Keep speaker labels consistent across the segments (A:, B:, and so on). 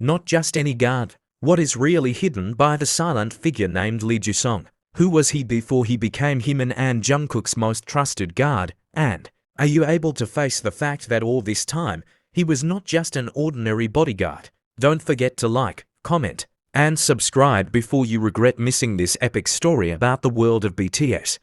A: Not just any guard. What is really hidden by the silent figure named Lee Ju-sung? Who was he before he became Jimin and Jungkook's most trusted guard? And are you able to face the fact that all this time, he was not just an ordinary bodyguard? Don't forget to like, comment, and subscribe before you regret missing this epic story about the world of BTS.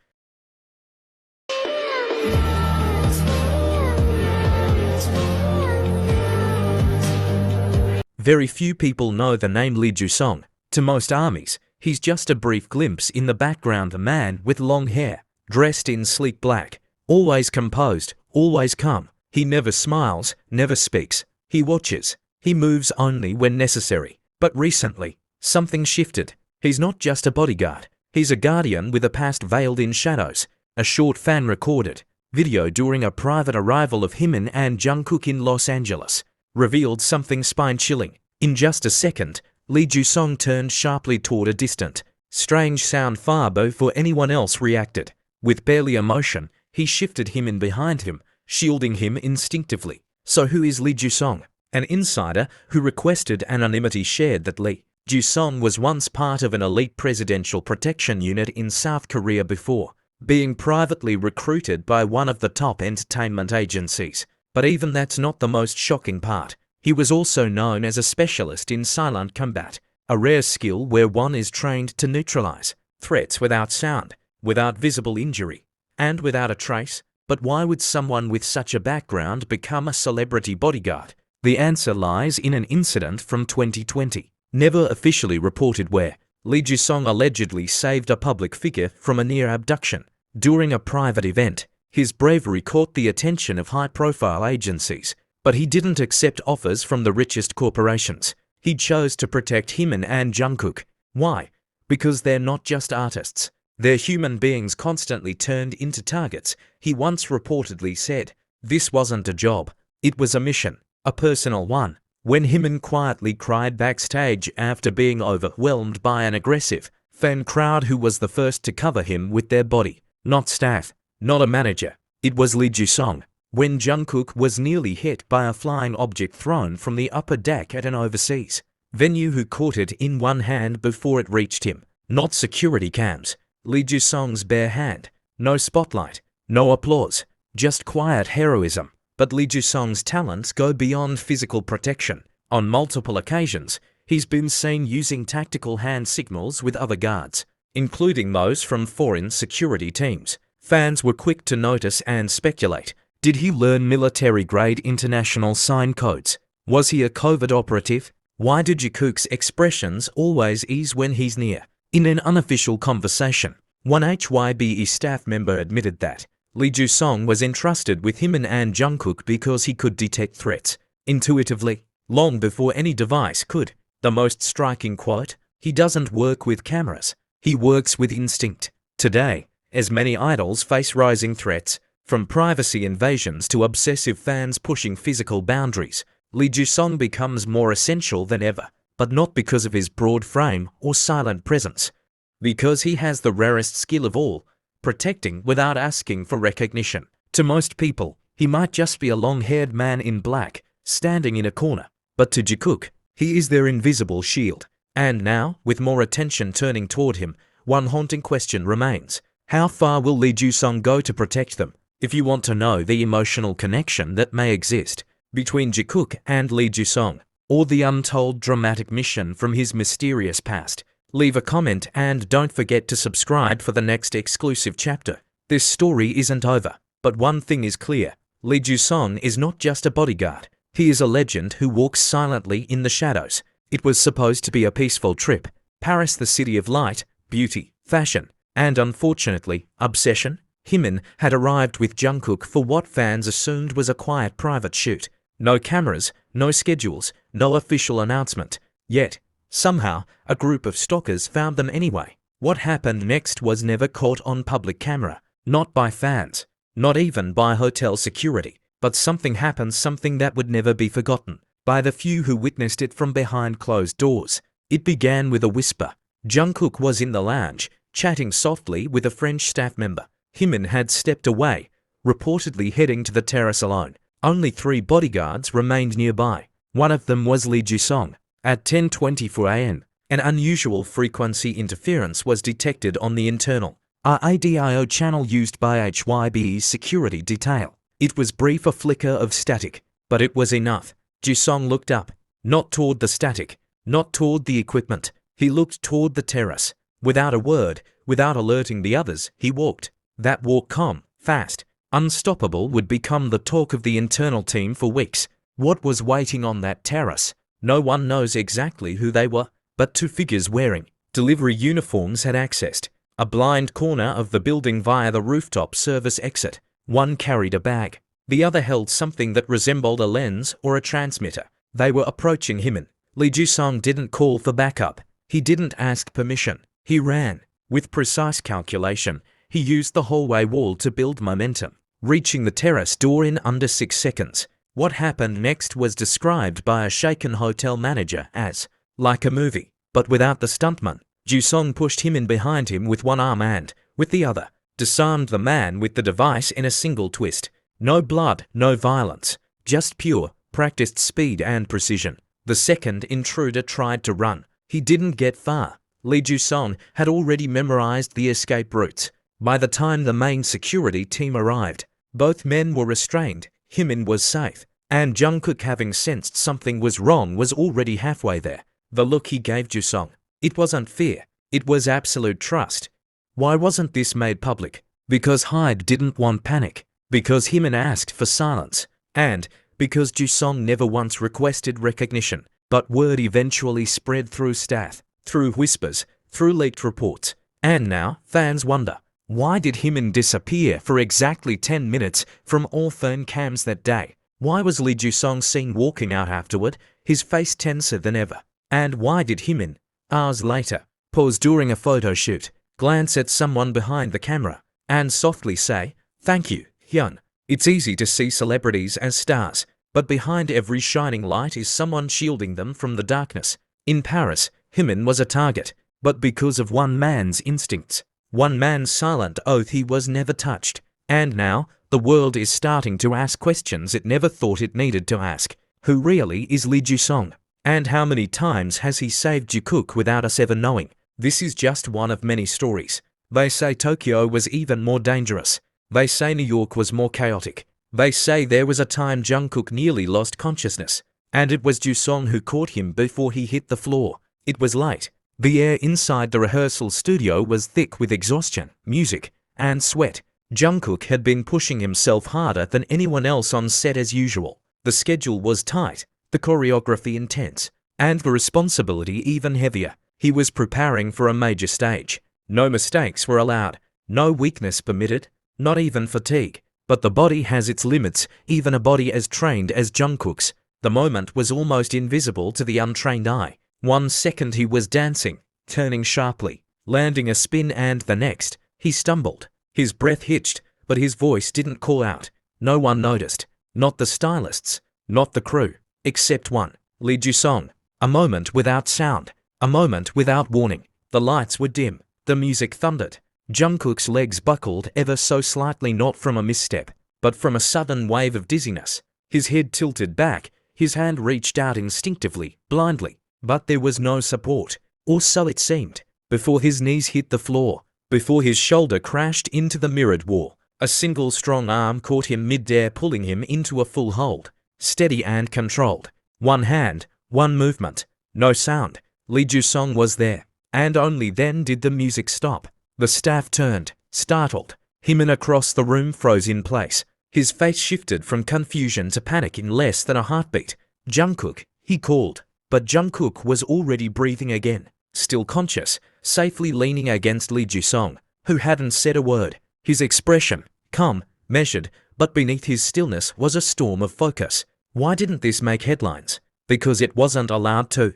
A: Very few people know the name Lee Ju-sung. To most armies, he's just a brief glimpse in the background, a man with long hair, dressed in sleek black, always composed, always calm. He never smiles, never speaks. He watches. He moves only when necessary. But recently, something shifted. He's not just a bodyguard. He's a guardian with a past veiled in shadows. A short fan-recorded video during a private arrival of Jimin and Jungkook in Los Angeles revealed something spine-chilling. In just a second, Lee Ju-sung turned sharply toward a distant, strange sound far before anyone else reacted. With barely a motion, he shifted Jimin behind him, shielding him instinctively. So who is Lee Ju-sung? An insider who requested anonymity shared that Lee Ju-sung was once part of an elite presidential protection unit in South Korea before being privately recruited by one of the top entertainment agencies. But even that's not the most shocking part. He was also known as a specialist in silent combat, a rare skill where one is trained to neutralize threats without sound, without visible injury, and without a trace. But why would someone with such a background become a celebrity bodyguard? The answer lies in an incident from 2020, never officially reported, where Lee Ju-sung allegedly saved a public figure from a near abduction. During a private event, his bravery caught the attention of high-profile agencies, but he didn't accept offers from the richest corporations. He chose to protect Jimin and Jungkook. Why? Because they're not just artists. They're human beings constantly turned into targets. He once reportedly said, "This wasn't a job. It was a mission, a personal one." When Jimin quietly cried backstage after being overwhelmed by an aggressive fan crowd who was the first to cover him with their body. Not staff, not a manager. It was Lee Ju-sung. When Jungkook was nearly hit by a flying object thrown from the upper deck at an overseas venue, who caught it in one hand before it reached him. Not security cams. Lee Ju-sung's bare hand. No spotlight. No applause. Just quiet heroism. But Lee Ju-sung's talents go beyond physical protection. On multiple occasions, he's been seen using tactical hand signals with other guards, including those from foreign security teams. Fans were quick to notice and speculate. Did he learn military-grade international sign codes? Was he a covert operative? Why do Jikook's expressions always ease when he's near? In an unofficial conversation, one HYBE staff member admitted that Lee Ju-sung was entrusted with Jimin and Jungkook because he could detect threats intuitively, long before any device could. The most striking quote: "He doesn't work with cameras. He works with instinct." Today, as many idols face rising threats, from privacy invasions to obsessive fans pushing physical boundaries, Lee Ju-sung becomes more essential than ever. But not because of his broad frame or silent presence. Because he has the rarest skill of all: protecting without asking for recognition. To most people, he might just be a long-haired man in black, standing in a corner. But to Jikook, he is their invisible shield. And now, with more attention turning toward him, one haunting question remains. How far will Lee Ju-sung go to protect them? If you want to know the emotional connection that may exist between Jikook and Lee Ju-sung, or the untold dramatic mission from his mysterious past, leave a comment and don't forget to subscribe for the next exclusive chapter. This story isn't over, but one thing is clear: Lee Ju-sung is not just a bodyguard. He is a legend who walks silently in the shadows. It was supposed to be a peaceful trip. Paris, the city of light, beauty, fashion, and unfortunately, obsession. Jimin had arrived with Jungkook for what fans assumed was a quiet private shoot. No cameras, no schedules, no official announcement. Yet, somehow, a group of stalkers found them anyway. What happened next was never caught on public camera. Not by fans, not even by hotel security. But something happened, something that would never be forgotten by the few who witnessed it from behind closed doors. It began with a whisper. Jungkook was in the lounge, chatting softly with a French staff member. Jimin had stepped away, reportedly heading to the terrace alone. Only 3 bodyguards remained nearby. One of them was Lee Ju-sung. At 10:24 am, an unusual frequency interference was detected on the internal RADIO channel used by HYBE's security detail. It was brief, a flicker of static, but it was enough. Jisung looked up, not toward the static, not toward the equipment. He looked toward the terrace. Without a word, without alerting the others, he walked. That walk, calm, fast, unstoppable, would become the talk of the internal team for weeks. What was waiting on that terrace? No one knows exactly who they were, but two figures wearing delivery uniforms had accessed a blind corner of the building via the rooftop service exit. One carried a bag. The other held something that resembled a lens or a transmitter. They were approaching him. Lee Jisung didn't call for backup. He didn't ask permission. He ran. With precise calculation, he used the hallway wall to build momentum, reaching the terrace door in under 6 seconds. What happened next was described by a shaken hotel manager as like a movie, but without the stuntman. Jisung pushed him in behind him with one arm and, with the other, disarmed the man with the device in a single twist. No blood, no violence, just pure, practiced speed and precision. The second intruder tried to run. He didn't get far. Lee Jisung had already memorized the escape routes. By the time the main security team arrived, both men were restrained. Jimin was safe, and Jungkook, having sensed something was wrong, was already halfway there. The look he gave Jisung, it wasn't fear, it was absolute trust. Why wasn't this made public? Because Hyde didn't want panic, because Jimin asked for silence, and because Jisung never once requested recognition. But word eventually spread through staff, through whispers, through leaked reports. And now, fans wonder, why did Jimin disappear for exactly 10 minutes from all phone cams that day? Why was Lee Jisung seen walking out afterward, his face tenser than ever? And why did Jimin, hours later, pause during a photo shoot, glance at someone behind the camera, and softly say, "Thank you, Hyun"? It's easy to see celebrities as stars, but behind every shining light is someone shielding them from the darkness. In Paris, Jimin was a target, but because of one man's instincts, one man's silent oath, he was never touched. And now, the world is starting to ask questions it never thought it needed to ask. Who really is Lee Jisung? And how many times has he saved Jikook without us ever knowing? This is just one of many stories. They say Tokyo was even more dangerous. They say New York was more chaotic. They say there was a time Jungkook nearly lost consciousness, and it was Jisung who caught him before he hit the floor. It was late. The air inside the rehearsal studio was thick with exhaustion, music, and sweat. Jungkook had been pushing himself harder than anyone else on set as usual. The schedule was tight, the choreography intense, and the responsibility even heavier. He was preparing for a major stage. No mistakes were allowed, no weakness permitted, not even fatigue. But the body has its limits, even a body as trained as Jungkook's. The moment was almost invisible to the untrained eye. 1 second he was dancing, turning sharply, landing a spin, and the next, he stumbled. His breath hitched, but his voice didn't call out. No one noticed. Not the stylists, not the crew, except one, Lee Jisung. A moment without sound, a moment without warning. The lights were dim, the music thundered. Jungkook's legs buckled ever so slightly, not from a misstep, but from a sudden wave of dizziness. His head tilted back, his hand reached out instinctively, blindly, but there was no support, or so it seemed. Before his knees hit the floor, before his shoulder crashed into the mirrored wall, a single strong arm caught him mid-air, pulling him into a full hold, steady and controlled. One hand, one movement, no sound. Lee Jisung was there, and only then did the music stop. The staff turned, startled. Jimin across the room froze in place. His face shifted from confusion to panic in less than a heartbeat. "Jungkook," he called. But Jungkook was already breathing again, still conscious, safely leaning against Lee Jisung, who hadn't said a word. His expression, calm, measured, but beneath his stillness was a storm of focus. Why didn't this make headlines? Because it wasn't allowed to.